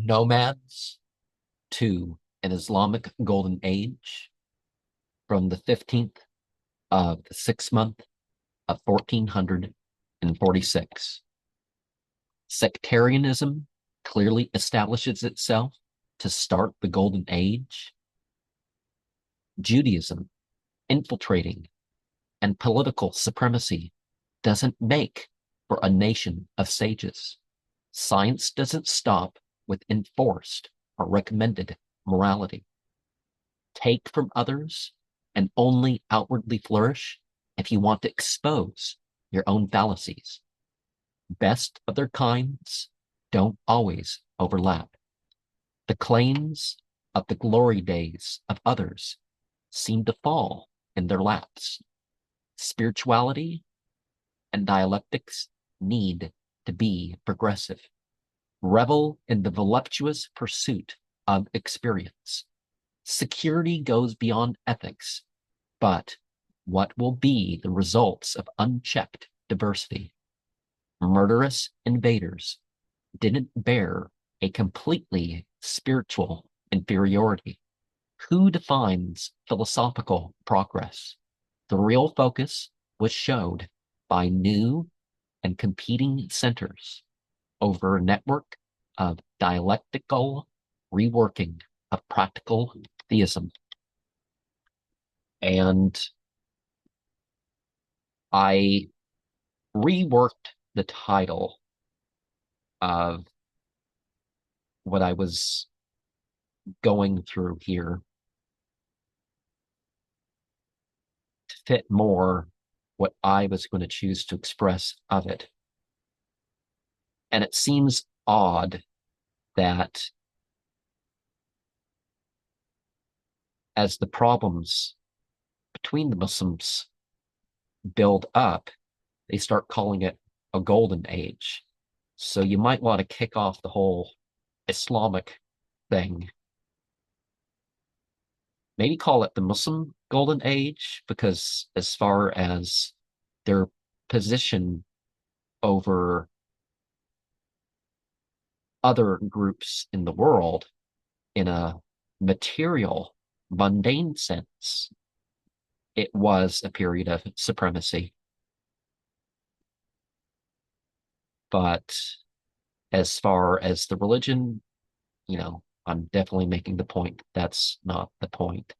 Nomads to an Islamic Golden Age from the 15th of the 6th month of 1446. Sectarianism clearly establishes itself to start the Golden Age. Judaism infiltrating and political supremacy doesn't make for a nation of sages. Science doesn't stop with enforced or recommended morality. Take from others and only outwardly flourish if you want to expose your own fallacies. Best of their kinds don't always overlap. The claims of the glory days of others seem to fall in their laps. Spirituality and dialectics need to be progressive. Revel in the voluptuous pursuit of experience. Security goes beyond ethics, but what will be the results of unchecked diversity? Murderous invaders didn't bear a completely spiritual inferiority. Who defines philosophical progress? The real focus was showed by new and competing centers over a network of dialectical reworking of practical theism. And I reworked the title of what I was going through here to fit more what I was going to choose to express of it. And it seems odd that as the problems between the Muslims build up, they start calling it a golden age. So you might want to kick off the whole Islamic thing. Maybe call it the Muslim Golden Age, because as far as their position over other groups in the world in a material, mundane sense, it was a period of supremacy. But as far as the religion, I'm definitely making the point that's not the point.